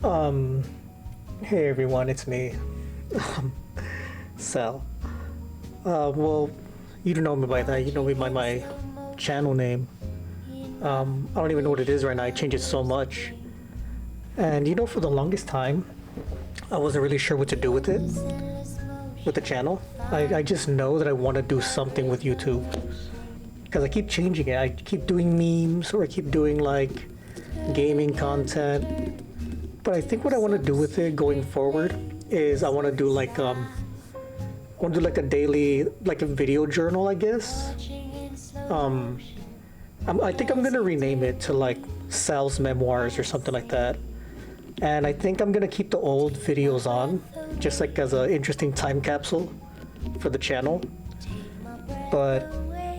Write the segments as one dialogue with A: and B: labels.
A: Um, hey everyone, it's me, Sal. Well, you don't know me by that. You know me by my channel name. I don't even know what it is right now. I change it so much. And for the longest time, I wasn't really sure what to do with it, with the channel. I just know that I want to do something with YouTube. Because I keep changing it. I keep doing memes or I keep doing like gaming content. But I think what I want to do with it going forward is I want to do like a daily, like a video journal, I guess. I think I'm gonna rename it to like Sal's Memoirs or something like that. And I think I'm gonna keep the old videos on, just like as an interesting time capsule for the channel. But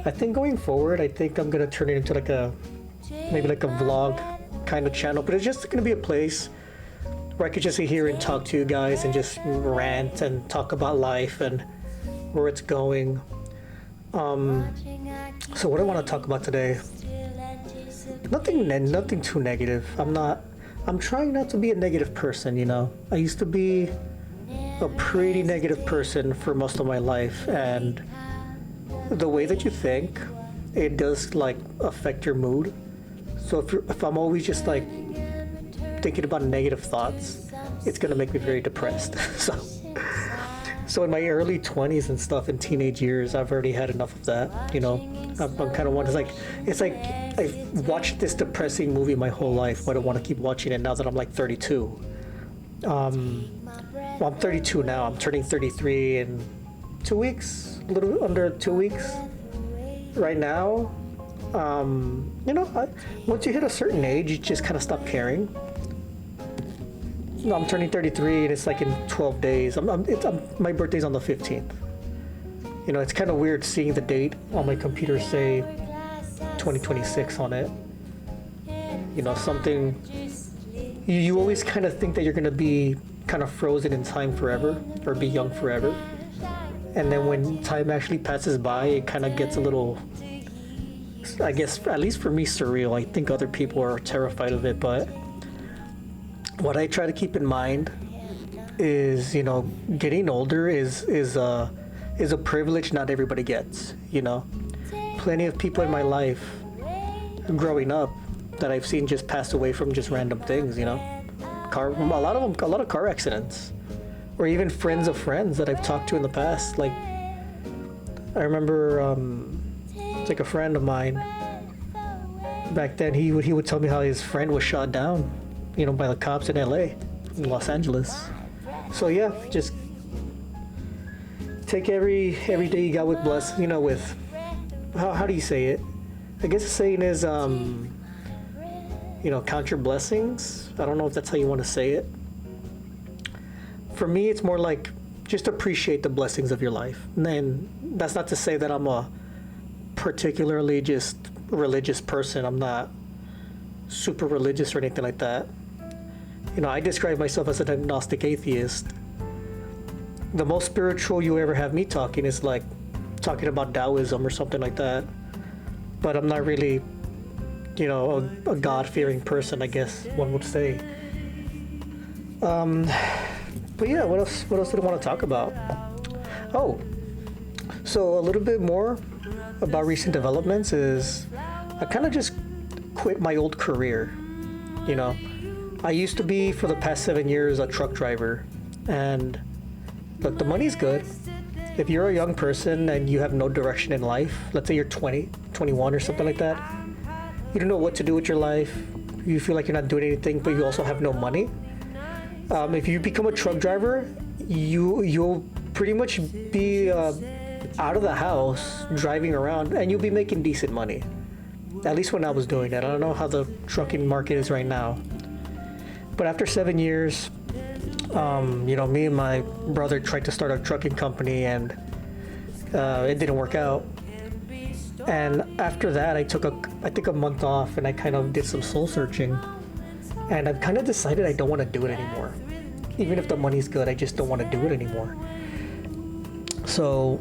A: I think going forward, I think I'm gonna turn it into like maybe like a vlog kind of channel. But it's just gonna be a place where I could just sit here and talk to you guys and just rant and talk about life and where it's going. So what I want to talk about today, nothing too negative. I'm trying not to be a negative person, I used to be a pretty negative person for most of my life, and the way that you think, it does like affect your mood. So if I'm always just like thinking about negative thoughts, it's gonna make me very depressed. So in my early 20s and stuff, in teenage years, I've already had enough of that. I'm kind of one. It's like I've watched this depressing movie my whole life, but I want to keep watching it now that I'm like 32. Well, I'm 32 now. I'm turning 33 in 2 weeks, a little under 2 weeks. Right now, once you hit a certain age, you just kind of stop caring. No, I'm turning 33 and it's like in 12 days. My birthday's on the 15th. It's kind of weird seeing the date on my computer say 2026 on it. Something, you always kind of think that you're going to be kind of frozen in time forever or be young forever. And then when time actually passes by, it kind of gets a little, I guess, at least for me, surreal. I think other people are terrified of it, but what I try to keep in mind is, getting older is a privilege not everybody gets. Plenty of people in my life growing up that I've seen just pass away from just random things. A lot of car accidents, or even friends of friends that I've talked to in the past. Like I remember, it's like a friend of mine back then. He would tell me how his friend was shot down, by the cops in LA, in Los Angeles. So yeah, just take every day you got with with, how do you say it? I guess the saying is, count your blessings. I don't know if that's how you want to say it. For me, it's more like just appreciate the blessings of your life. And that's not to say that I'm a particularly just religious person. I'm not super religious or anything like that. I describe myself as an agnostic atheist. The most spiritual you ever have me talking is like talking about Taoism or something like that. But I'm not really, a God-fearing person, I guess one would say. But yeah, what else did I want to talk about? Oh, so a little bit more about recent developments is I kind of just quit my old career. I used to be, for the past 7 years, a truck driver. And look, the money's good. If you're a young person and you have no direction in life, let's say you're 20, 21 or something like that, you don't know what to do with your life, you feel like you're not doing anything, but you also have no money. If you become a truck driver, you'll pretty much be out of the house, driving around, and you'll be making decent money. At least when I was doing that. I don't know how the trucking market is right now. But after 7 years, me and my brother tried to start a trucking company, and it didn't work out. And after that, I took a month off, and I kind of did some soul searching. And I've kind of decided I don't want to do it anymore. Even if the money's good, I just don't want to do it anymore. So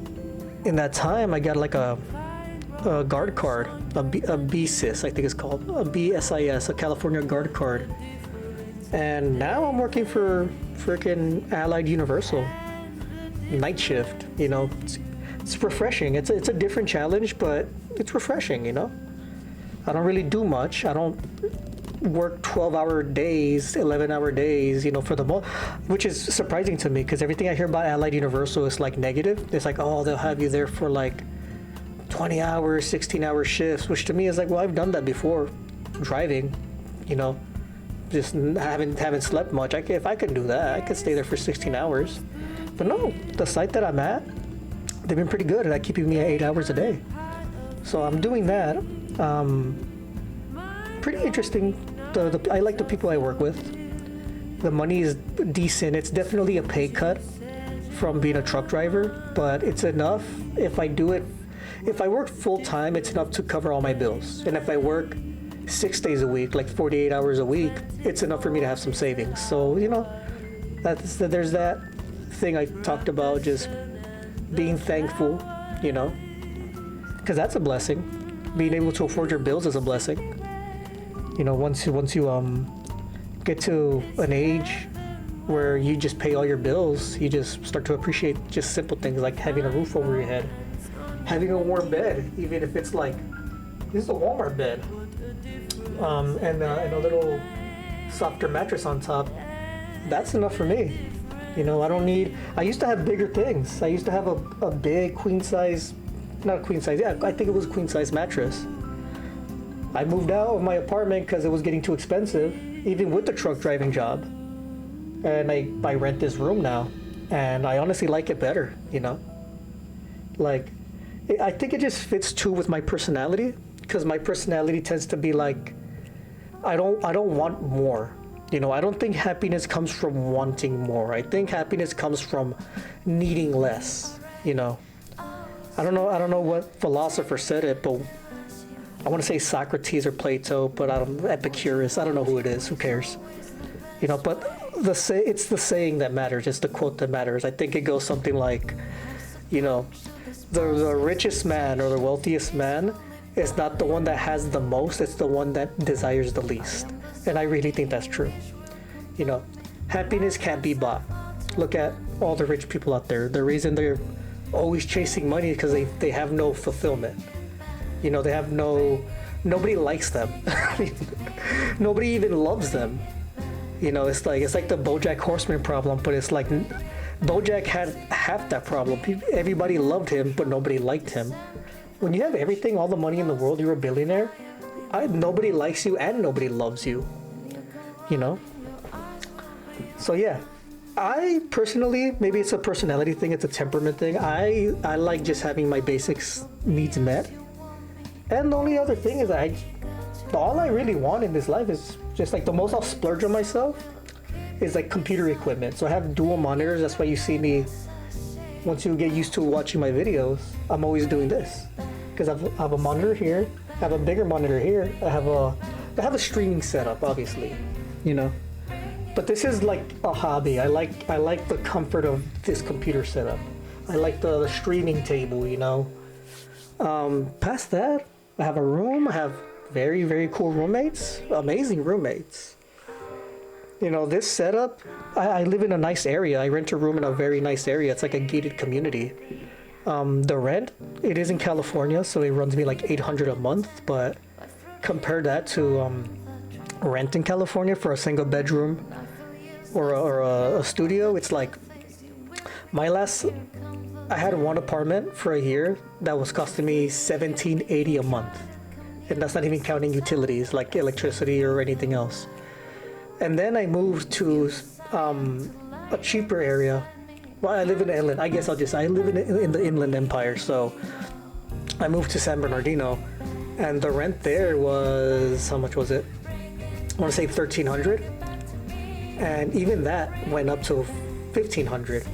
A: in that time, I got like a guard card, a BSIS, I think it's called, a BSIS, a California guard card. And now I'm working for freaking Allied Universal, night shift. It's refreshing. It's a different challenge, but it's refreshing. I don't really do much. I don't work 12-hour days, 11-hour days, for the most, which is surprising to me because everything I hear about Allied Universal is like negative. It's like, oh, they'll have you there for like 20 hours, 16-hour shifts, which to me is like, well, I've done that before, driving, just haven't slept much. If I could do that, I could stay there for 16 hours. But no, the site that I'm at, they've been pretty good at keeping me at 8 hours a day. So I'm doing that. Pretty interesting. I like the people I work with. The money is decent. It's definitely a pay cut from being a truck driver, but it's enough. If I work full time, it's enough to cover all my bills. And if I work 6 days a week, like 48 hours a week, it's enough for me to have some savings. So, there's that thing I talked about, just being thankful, because that's a blessing. Being able to afford your bills is a blessing. Once you get to an age where you just pay all your bills, you just start to appreciate just simple things like having a roof over your head, having a warm bed, even if it's like, this is a Walmart bed, and a little softer mattress on top. That's enough for me. I don't need, I used to have bigger things. I used to have a big queen size, not a queen size, yeah, I think it was a queen size mattress. I moved out of my apartment because it was getting too expensive, even with the truck driving job. And I rent this room now, and I honestly like it better, Like, I think it just fits too with my personality, because my personality tends to be like, I don't want more. I don't think happiness comes from wanting more. I think happiness comes from needing less, I don't know what philosopher said it, but I want to say Socrates or Plato, but Epicurus. I don't know who it is. Who cares? But it's the saying that matters. It's the quote that matters. I think it goes something like, the richest man or the wealthiest man is not the one that has the most. It's the one that desires the least. And I really think that's true. Happiness can't be bought. Look at all the rich people out there. The reason they're always chasing money is because they have no fulfillment. They have nobody likes them. Nobody even loves them. It's like the BoJack Horseman problem, but it's like BoJack had half that problem. Everybody loved him, but nobody liked him. When you have everything, all the money in the world, you're a billionaire, nobody likes you and nobody loves you. So yeah, I personally, maybe it's a personality thing, it's a temperament thing. I like just having my basic needs met. And the only other thing is all I really want in this life is just like the most I'll splurge on myself is like computer equipment. So I have dual monitors. That's why you see me, once you get used to watching my videos, I'm always doing this. Because I have a monitor here, I have a bigger monitor here, I have a streaming setup, obviously, But this is like a hobby. I like the comfort of this computer setup. I like the streaming table, Past that, I have a room. I have very, very cool roommates, amazing roommates. This setup, I live in a nice area. I rent a room in a very nice area. It's like a gated community. The rent, it is in California, so it runs me like $800 a month. But compare that to rent in California for a single bedroom or a studio, it's like I had one apartment for a year that was costing me $1,780 a month. And that's not even counting utilities like electricity or anything else. And then I moved to a cheaper area. Well, I live in the inland. I live in the Inland Empire. So I moved to San Bernardino, and the rent there was, how much was it? I want to say $1,300. And even that went up to $1,500,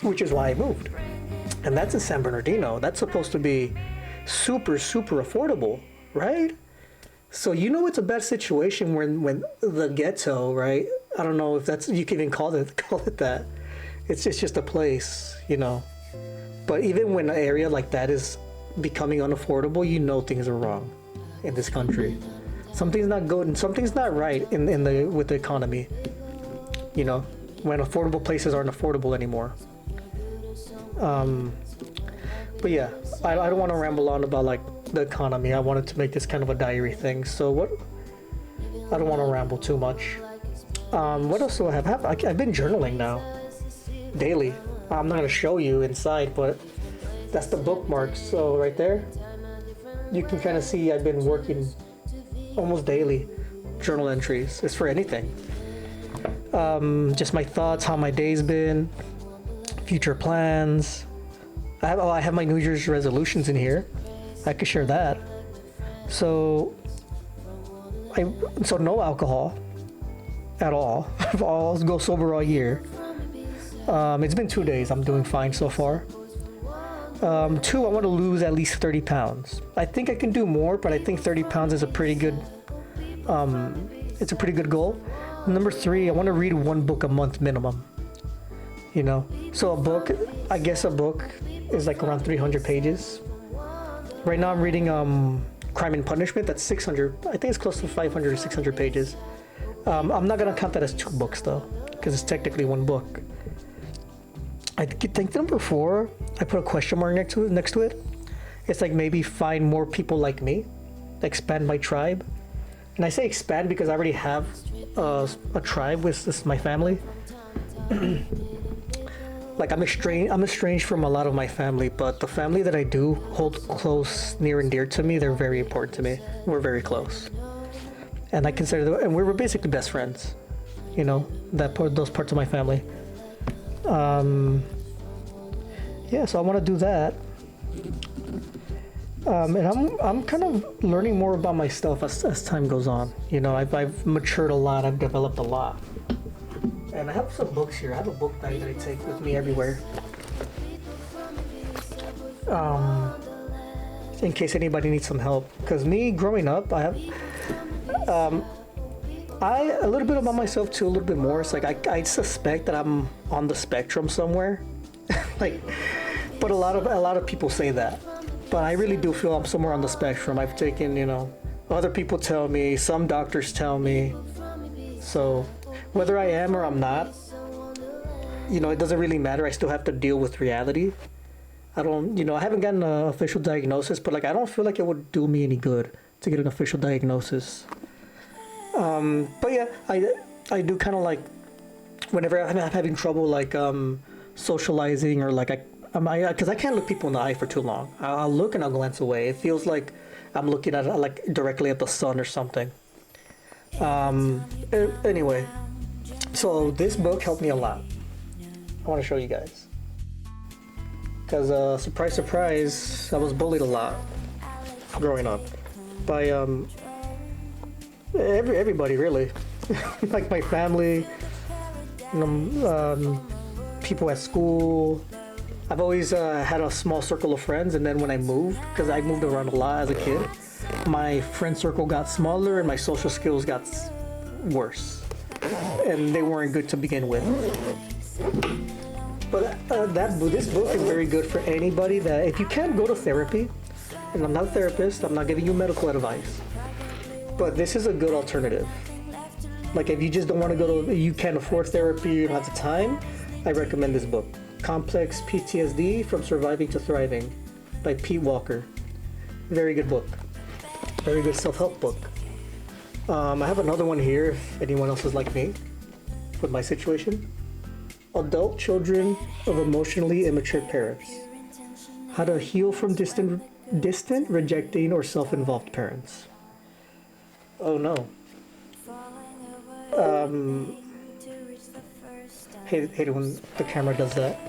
A: which is why I moved. And that's in San Bernardino. That's supposed to be super, super affordable, right? So it's a bad situation when the ghetto, right? I don't know if you can even call it that. It's just a place, But even when an area like that is becoming unaffordable, things are wrong in this country. Something's not good and something's not right in the with the economy. You know, when affordable places aren't affordable anymore. But yeah, I don't want to ramble on about like the economy. I wanted to make this kind of a diary thing. So what? I don't want to ramble too much. What else do I have? I've been journaling now, daily. I'm not gonna show you inside, but that's the bookmark. So right there, you can kind of see I've been working almost daily. Journal entries. It's for anything. Just my thoughts, how my day's been, future plans. I have my New Year's resolutions in here. I could share that. So no alcohol at all. I'll go sober all year. It's been 2 days. I'm doing fine so far. 2, I want to lose at least 30 pounds. I think I can do more, but I think 30 pounds is a pretty good, it's a pretty good goal. Number 3, I want to read 1 book a month minimum. You know, so I guess a book is like around 300 pages. Right now I'm reading Crime and Punishment. That's 600. I think it's close to 500 or 600 pages. I'm not gonna count that as 2 books though, because it's technically 1 book. I think number 4, I put a question mark next to it. It's like maybe find more people like me, expand my tribe. And I say expand because I already have a tribe with my family. Like I'm estranged from a lot of my family, but the family that I do hold close, near and dear to me, they're very important to me. We're very close, and I consider and we're basically best friends. You know, those parts of my family. Yeah, so I want to do that. And I'm kind of learning more about myself as time goes on. You know, I've matured a lot. I've developed a lot. And I have some books here. I have a book bag that I take with me everywhere. In case anybody needs some help. Because me, growing up, I have... a little bit about myself too, a little bit more. It's like I suspect that I'm on the spectrum somewhere. But a lot of people say that. But I really do feel I'm somewhere on the spectrum. I've taken, you know, other people tell me, some doctors tell me. So... whether I am or I'm not, you know, it doesn't really matter. I still have to deal with reality. I haven't gotten an official diagnosis, but like I don't feel like it would do me any good to get an official diagnosis. But yeah, I do kind of like whenever I'm having trouble like socializing or like because I can't look people in the eye for too long. I'll look and I'll glance away. It feels like I'm looking at like directly at the sun or something. Anyway. So this book helped me a lot. I want to show you guys. Because surprise, surprise, I was bullied a lot growing up by everybody really, like my family, people at school. I've always had a small circle of friends, and then when I moved, because I moved around a lot as a kid, my friend circle got smaller and my social skills got worse. And they weren't good to begin with. But this book is very good for anybody that, if you can't go to therapy, and I'm not a therapist, I'm not giving you medical advice, but this is a good alternative. Like if you just don't want to you can't afford therapy, you don't have the time, I recommend this book. Complex PTSD from Surviving to Thriving by Pete Walker. Very good book. Very good self-help book. I have another one here if anyone else is like me with my situation. Adult Children of Emotionally Immature Parents. How to Heal from Distant, Rejecting, or Self-Involved Parents. Oh no. Hate it when the camera does that.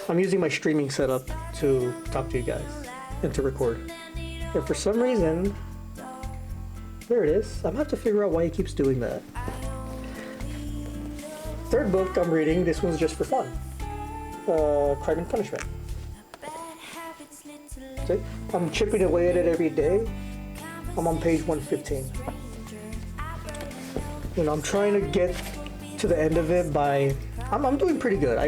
A: I'm using my streaming setup to talk to you guys and to record. And for some reason, there it is. I'm gonna have to figure out why he keeps doing that. 3rd book I'm reading, this one's just for fun. Crime and Punishment. See? I'm chipping away at it every day. I'm on page 115. You know, I'm trying to get to the end of it by... I'm doing pretty good.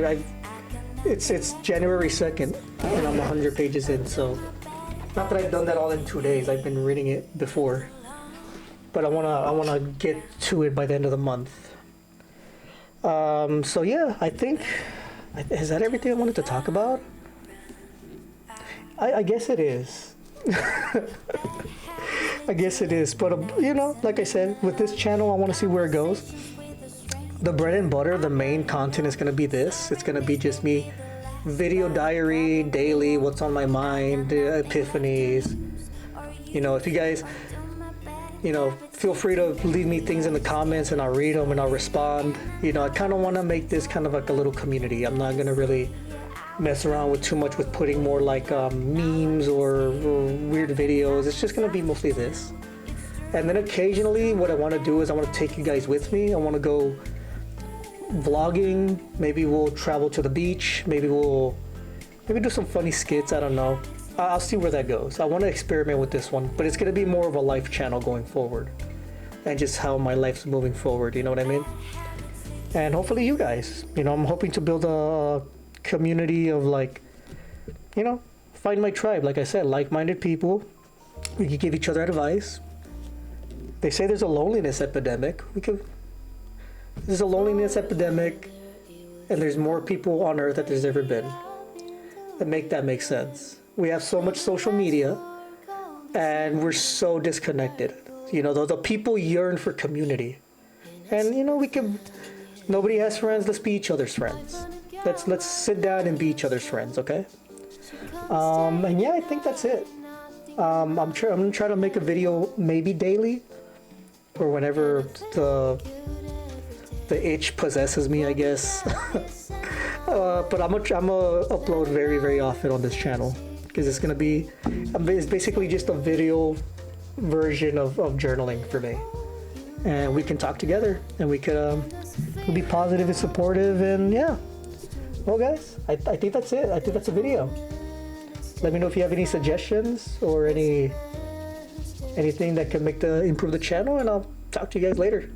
A: It's January 2nd, and I'm 100 pages in, so... Not that I've done that all in 2 days. I've been reading it before. but I wanna get to it by the end of the month. So yeah, I think is that everything I wanted to talk about? I guess it is. I guess it is. But you know, like I said, with this channel, I want to see where it goes. The bread and butter, the main content is gonna be this. It's gonna be just me, video diary, daily, what's on my mind, epiphanies. You know, if you guys, you know, feel free to leave me things in the comments and I'll read them and I'll respond. You know, I kind of want to make this kind of like a little community. I'm not going to really mess around with too much with putting more like memes or weird videos. It's just going to be mostly this. And then occasionally what I want to do is I want to take you guys with me. I want to go vlogging. Maybe we'll travel to the beach. Maybe do some funny skits. I don't know. I'll see where that goes. I want to experiment with this one, but it's going to be more of a life channel going forward and just how my life's moving forward. You know what I mean? And hopefully you guys, you know, I'm hoping to build a community of like, you know, find my tribe. Like I said, like-minded people. We can give each other advice. They say there's a loneliness epidemic. There's a loneliness epidemic and there's more people on earth than there's ever been. That make sense. We have so much social media and we're so disconnected. You know, the people yearn for community. And you know, nobody has friends, let's be each other's friends. Let's sit down and be each other's friends, okay? And yeah, I think that's it. I'm gonna try to make a video maybe daily or whenever the itch possesses me, I guess. But I'm gonna upload very, very often on this channel. Because it's basically just a video version of journaling for me. And we can talk together and we could we'll be positive and supportive and yeah. Well guys, I think that's it. I think that's a video. Let me know if you have any suggestions or anything that can improve the channel and I'll talk to you guys later.